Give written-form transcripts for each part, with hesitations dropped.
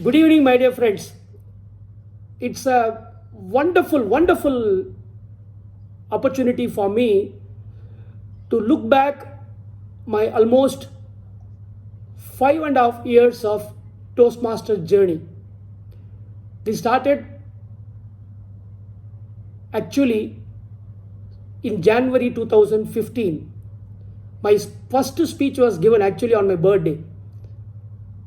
Good evening, my dear friends. It's a wonderful, wonderful opportunity for me to look back my almost 5.5 years of Toastmaster journey. This started actually in January 2015. My first speech was given actually on my birthday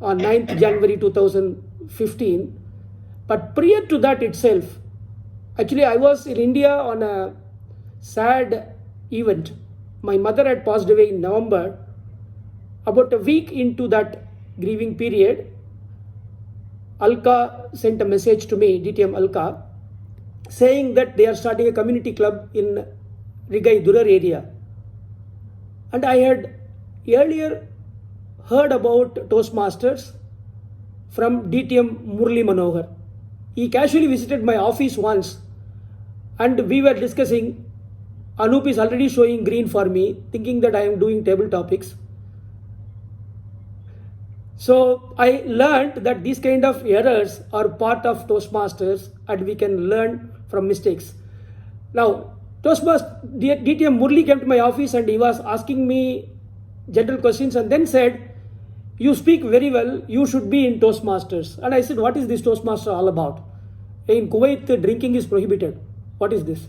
on 9th January 2015. But prior to that itself, actually, I was in India on a sad event. My mother had passed away in November. About a week into that grieving period, Alka sent a message to me, DTM Alka, saying that they are starting a community club in Rigai Durar area. And I had earlier heard about Toastmasters from DTM Murli Manohar. He casually visited my office once and we were discussing. Anup is already showing green for me, thinking that I am doing table topics. So I learned that these kind of errors are part of Toastmasters and we can learn from mistakes. Now, DTM Murli came to my office and he was asking me general questions and then said, "You speak very well, you should be in Toastmasters." And I said, "What is this Toastmaster all about? In Kuwait, drinking is prohibited. What is this?"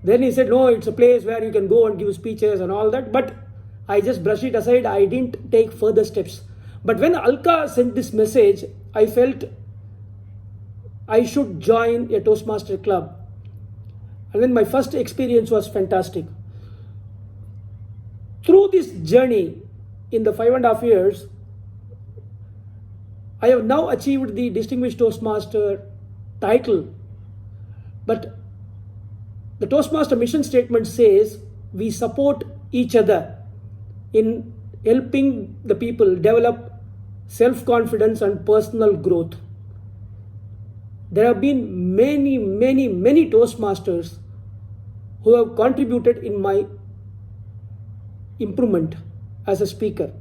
Then he said, "No, it's a place where you can go and give speeches and all that." But I just brushed it aside. I didn't take further steps. But when Alka sent this message, I felt I should join a Toastmaster club. And then my first experience was fantastic. Through this journey in the 5.5 years, I have now achieved the Distinguished Toastmaster title. But the Toastmaster mission statement says we support each other in helping the people develop self-confidence and personal growth. There have been many, many, many Toastmasters who have contributed in my improvement as a speaker.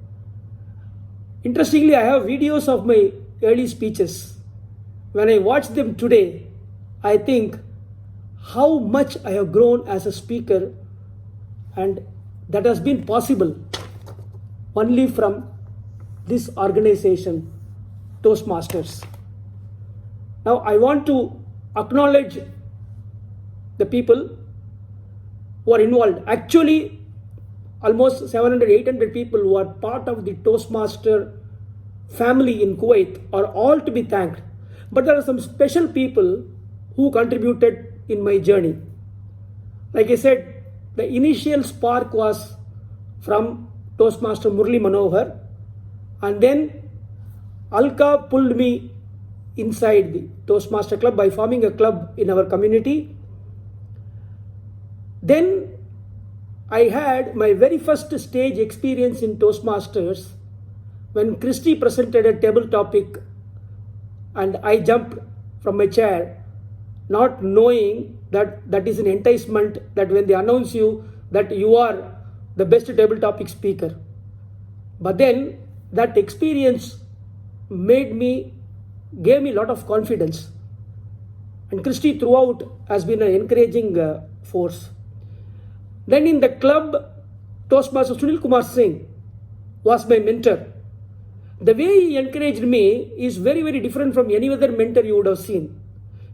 Interestingly, I have videos of my early speeches. When I watch them today, I think how much I have grown as a speaker, and that has been possible only from this organization, Toastmasters. Now, I want to acknowledge the people who are involved. Actually, almost 700, 800 people who are part of the Toastmaster family in Kuwait are all to be thanked. But there are some special people who contributed in my journey. Like I said, the initial spark was from Toastmaster Murli Manohar, and then Alka pulled me inside the Toastmaster club by forming a club in our community. Then I had my very first stage experience in Toastmasters when Christy presented a table topic and I jumped from my chair, not knowing that that is an enticement, that when they announce you that you are the best table topic speaker. But then that experience gave me a lot of confidence. And Christy throughout has been an encouraging force. Then in the club, Toastmaster Sunil Kumar Singh was my mentor. The way he encouraged me is very, very different from any other mentor you would have seen.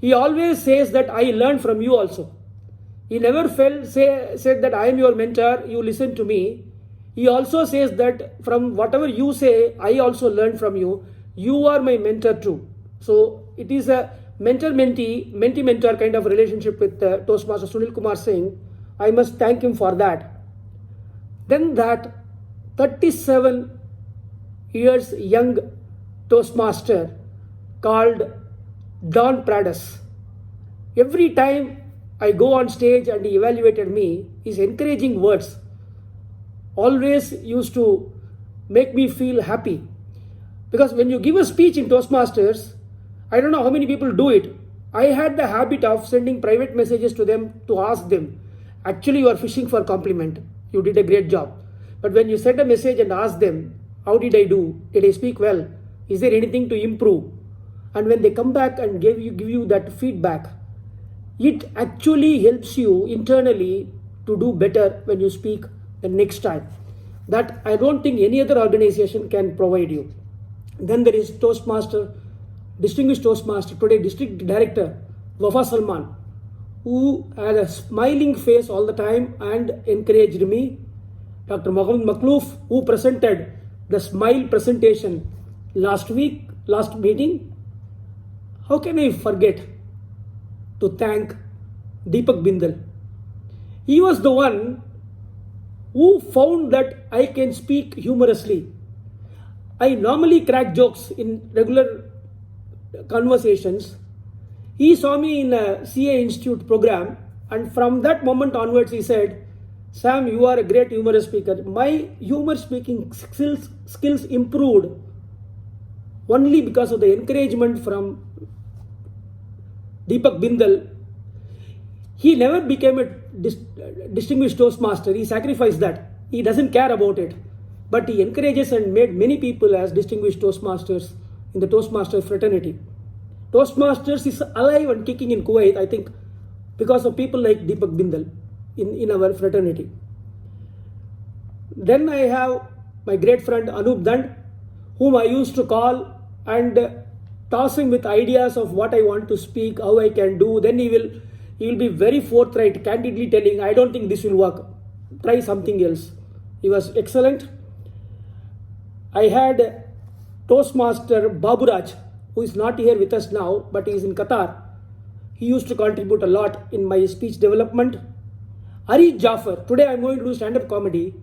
He always says that I learn from you also. He never said that I am your mentor, you listen to me. He also says that from whatever you say, I also learn from you. You are my mentor too. So it is a mentor-mentee, mentee-mentor kind of relationship with Toastmaster Sunil Kumar Singh. I must thank him for that. Then that 37 years young Toastmaster called Don Pradas. Every time I go on stage and he evaluated me, his encouraging words always used to make me feel happy. Because when you give a speech in Toastmasters, I don't know how many people do it. I had the habit of sending private messages to them to ask them, actually you are fishing for compliment. You did a great job. But when you send a message and ask them, how did I do? Did I speak well? Is there anything to improve? and when they come back and give you that feedback, it actually helps you internally to do better when you speak the next time. That I don't think any other organization can provide you. Then there is Toastmaster, distinguished Toastmaster, today District Director Wafa Salman, who had a smiling face all the time and encouraged me. Dr. Mohammed Makhlouf, who presented the smile presentation last meeting. How can I forget to thank Deepak Bindal? He was the one who found that I can speak humorously. I normally crack jokes in regular conversations. He saw me in a CA Institute program, and from that moment onwards he said, Sam, you are a great humorous speaker. My humor speaking skills improved only because of the encouragement from Deepak Bindal. He never became a distinguished Toastmaster. He sacrificed that. He doesn't care about it. But he encourages and made many people as distinguished Toastmasters in the Toastmaster fraternity. Toastmasters is alive and kicking in Kuwait, I think, because of people like Deepak Bindal in our fraternity. Then I have my great friend Anup Dand, whom I used to call and toss him with ideas of what I want to speak, how I can do. Then he will be very forthright, candidly telling, I don't think this will work. Try something else. He was excellent. I had Toastmaster Baburaj, who is not here with us now, but he is in Qatar. He used to contribute a lot in my speech development. Arif Jaffer, today I am going to do stand-up comedy.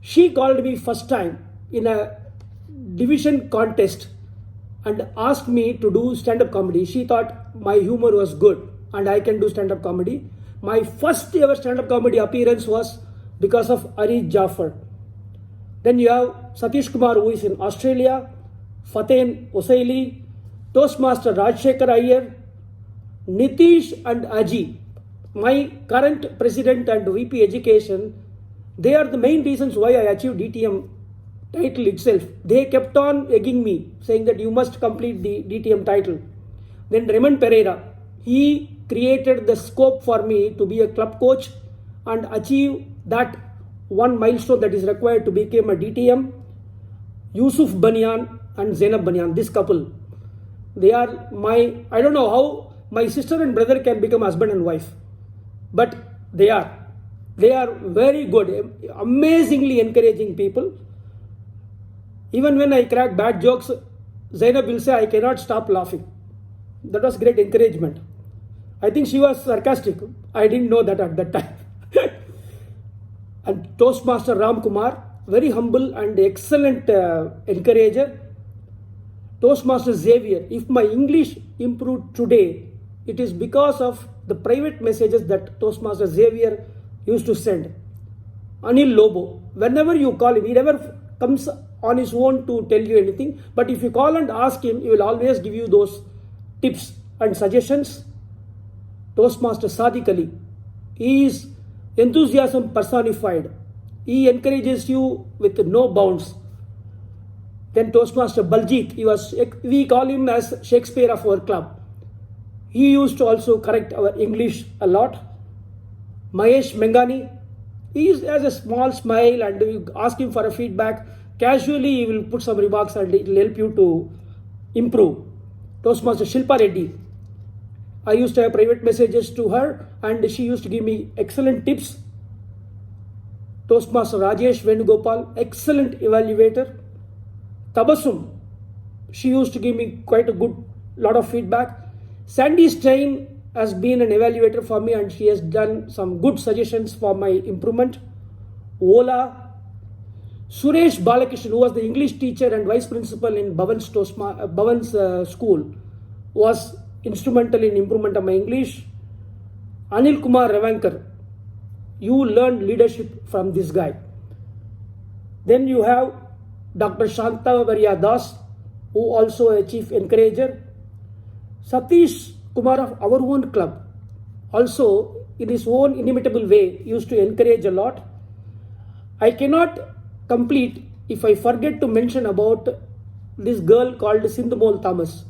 She called me first time in a division contest and asked me to do stand-up comedy. She thought my humor was good and I can do stand-up comedy. My first ever stand-up comedy appearance was because of Arif Jaffer. Then you have Satish Kumar, who is in Australia, Faten Osaili, Toastmaster Rajshekhar Iyer, Nitish and Aji, my current president and VP Education. They are the main reasons why I achieved DTM title itself. They kept on egging me, saying that you must complete the DTM title. Then Raymond Pereira, he created the scope for me to be a club coach and achieve that one milestone that is required to become a DTM. Yusuf Banyan and Zainab Banyan, this couple, they are I don't know how my sister and brother can become husband and wife, but they are very good, amazingly encouraging people. Even when I crack bad jokes, Zainab will say, I cannot stop laughing. That was great encouragement. I think she was sarcastic. I didn't know that at that time. And Toastmaster Ram Kumar, very humble and excellent encourager. Toastmaster Xavier, if my English improved today, it is because of the private messages that Toastmaster Xavier used to send. Anil Lobo, whenever you call him, he never comes on his own to tell you anything, but if you call and ask him, he will always give you those tips and suggestions. Toastmaster Sadiq Ali, he is enthusiasm personified. He encourages you with no bounds. Then Toastmaster Baljit, we call him as Shakespeare of our club. He used to also correct our English a lot. Mahesh Mengani, he has a small smile and you ask him for a feedback. Casually, he will put some remarks and it will help you to improve. Toastmaster Shilpa Reddy, I used to have private messages to her and she used to give me excellent tips. Toastmaster Rajesh Venugopal, excellent evaluator. Tabassum, she used to give me quite a good lot of feedback. Sandy Stein has been an evaluator for me and she has done some good suggestions for my improvement. Ola, Suresh Balakrishnan, who was the English teacher and vice principal in Bhavan's school, was instrumental in improvement of my English. Anil Kumar Revankar, you learned leadership from this guy. Then you have Dr. Shanta Varya Das, who also a chief encourager. Satish Kumar of our own club, also in his own inimitable way, used to encourage a lot. I cannot complete if I forget to mention about this girl called Sindhumol Thomas.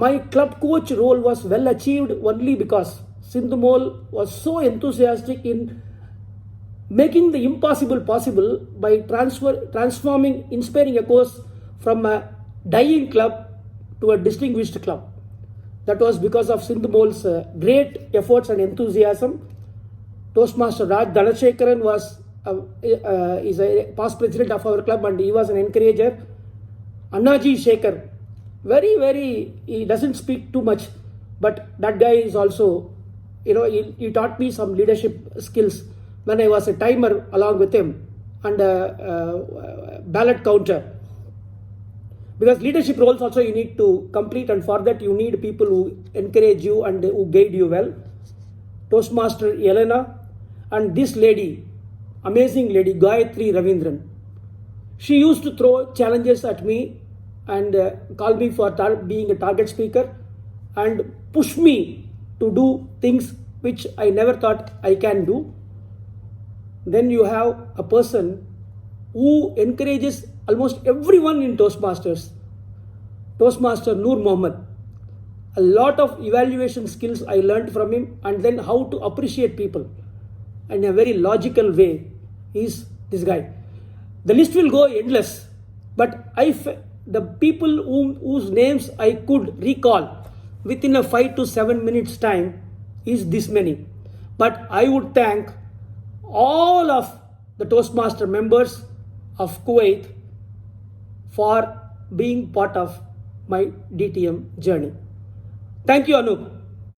My club coach role was well achieved only because Sindhu Mol was so enthusiastic in making the impossible possible by transforming Inspiring Echoes from a dying club to a distinguished club. That was because of Sindhu Mol's great efforts and enthusiasm. Toastmaster Raj Dhanasekaran is a past president of our club and he was an encourager. Annaji Shekhar, he doesn't speak too much, but that guy is also, he taught me some leadership skills when I was a timer along with him and a ballot counter. Because leadership roles also you need to complete, and for that you need people who encourage you and who guide you well. Toastmaster Elena and this lady, amazing lady, Gayatri Ravindran. She used to throw challenges at me and call me for being a target speaker and push me to do things which I never thought I can do. Then you have a person who encourages almost everyone in Toastmasters, Toastmaster Noor Mohammed. A lot of evaluation skills I learned from him, and then how to appreciate people in a very logical way is this guy. The list will go endless, but the people whose names I could recall within a 5 to 7 minutes time is this many. But I would thank all of the Toastmaster members of Kuwait for being part of my DTM journey. Thank you, Anup.